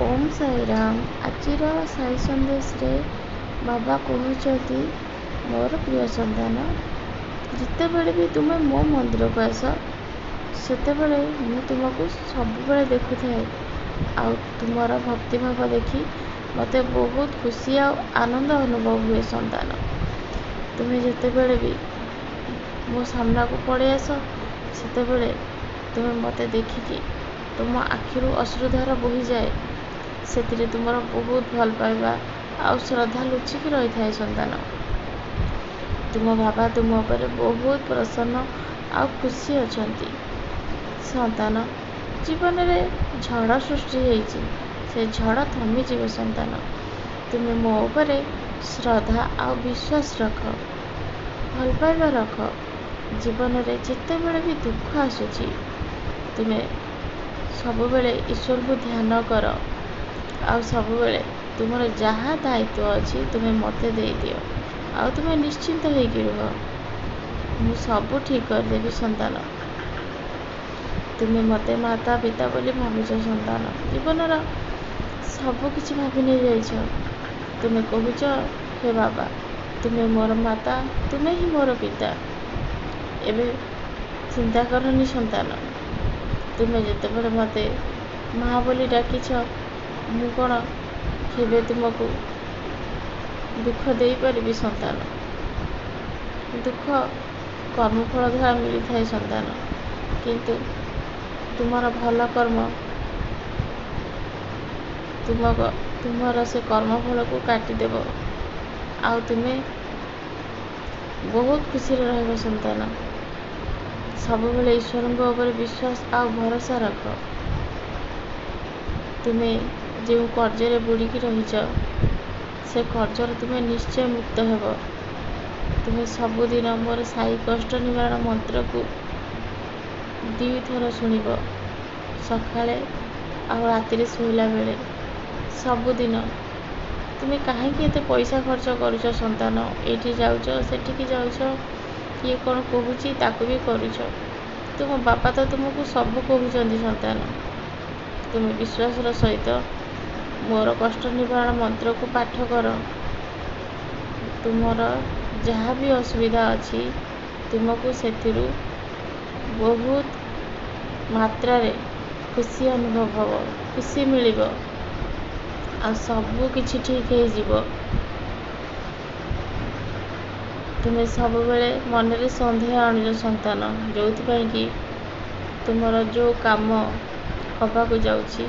ओम साई राम। आजिर साई संदेश रे बाबा कहते मोर प्रिय संतान जितेबले भी तुम्हें मो मंदिर को आस सेतेबले मु तुमको सब देखु थाए आ तुमर भक्तिभाव देखी मत बहुत खुशी आनंद अनुभव हुए। संतान तुम्हें जितेबले भी मो सामना को पड़े आस सेतेबले तुम्हें मत देखिकी तुम आखिरू अश्रुधार बोही जाए से तुमर बहुत भल पाइबा आ श्रद्धा लुचिकी रही थाए। संतान तुम बाबा तुम पर बहुत प्रसन्न आ खुशी अछंती। संतान जीवन में झड़ सृष्टि होइछि से झड़ थमीजिव। संतान तुम्हें मो पर श्रद्धा आ विश्वास रख भल पाइबा रख। जीवन में जिते बड़े भी दुख आसुची तुम्हें सब बेले ईश्वर को ध्यान कर आ सब बेले तुमर जहाँ दायित्व अच्छी तुम्हें मत दे दियो आ तुम्हें निश्चिंत होकर रुह मु सब ठीक करदेवी। संतान तुम्हें मत माता पिता बोली भावुच। संतान जीवन सब किछि भाभी नहीं जाइछ तुम्हें कहूच हे बाबा तुम्हें मोर माता तुम्हें ही मोर पिता एबे चिंता करनी। संतान तुम्हें जितेबले मते माँ बोली डाकिछ मु कौन केबे तुमको दुख दे पारि। संतान दुख कर्मफल द्वारा मिली थाए। संतान किंतु तुमर भल कर्म तुमर से कर्मफल को काटिदेव आ तुम्हें बहुत खुशी रह। संतान सब बेले ईश्वर ऊपर विश्वास आ भरोसा रख। तुम्हें जो कर्जरे बुड़ीकी रहीच से कर्जर तुम्हें निश्चय मुक्त हेब। तुम्हें सबुदिन मोर साई कष्ट निवारण मंत्र को 2 थर शुणिब सकाळे आ राति शोला बेले सबुदिन। तुम्हें कहीं एत पैसा खर्च करुच। संतान ये जाऊच सेठिकी जाऊच किए कौन कहूँ ताकू भी करुच तुम बापा तो तुमको सब कहते। संतान तुम्हें विश्वासर सहित मोर कष्ट निवारण मंत्र को पाठ कर तुमर जहाँ भी असुविधा अच्छी तुमको से बहुत मात्रा रे खुशी अनुभव हो खुशी मिल आ सब किछि ठीक हो जीव। तुम्हें सब बेले मन रे संदेह आणुच। संतान जो कि तुमर जो काम हवा को जाउछि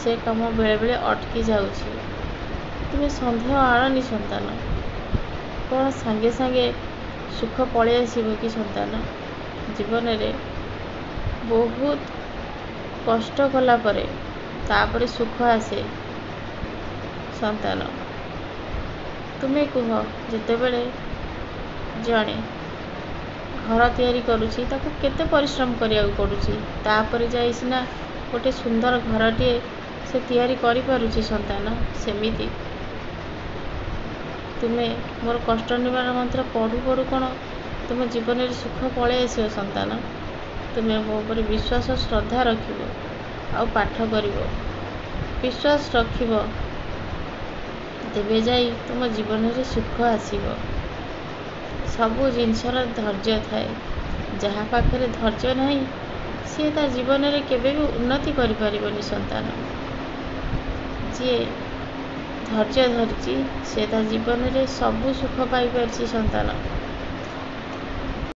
से काम बेले बेले अटकी जाउछि तुम्हें संदेह आणनी। संतान कौन सांगे सांगे सुख पलि आसब कि। संतान जीवन रे बहुत कष्ट कला परे तापरे सुख आसे। संतान तुम्हें कह जितेबले जड़े घर तैयारी करुछि ताको केते परिश्रम करिया पड़ुछि तापर जाई सिना गोटे सुंदर घरटीए से तैयारी करि पारुछि। संतान सेमिति तुम्हें मोर कष्ट निवारण मंत्र पढ़ू पढ़ू कौन तुम जीवन में सुख पलि आस। संतान तुम्हें मो पर विश्वास श्रद्धा रखिब आ पाठ कर विश्वास रखिब तेबे जाई तुम जीवन में सुख आसीब। सबू जिनसर धैर्य थाए जहाँ पाखरे धैर्य नहीं सी ता जीवन में केवे भी उन्नति करि परिबनि। संतान जी धैर्य धरची से ता जीवन में सबू सुख पाई पारछि। संतान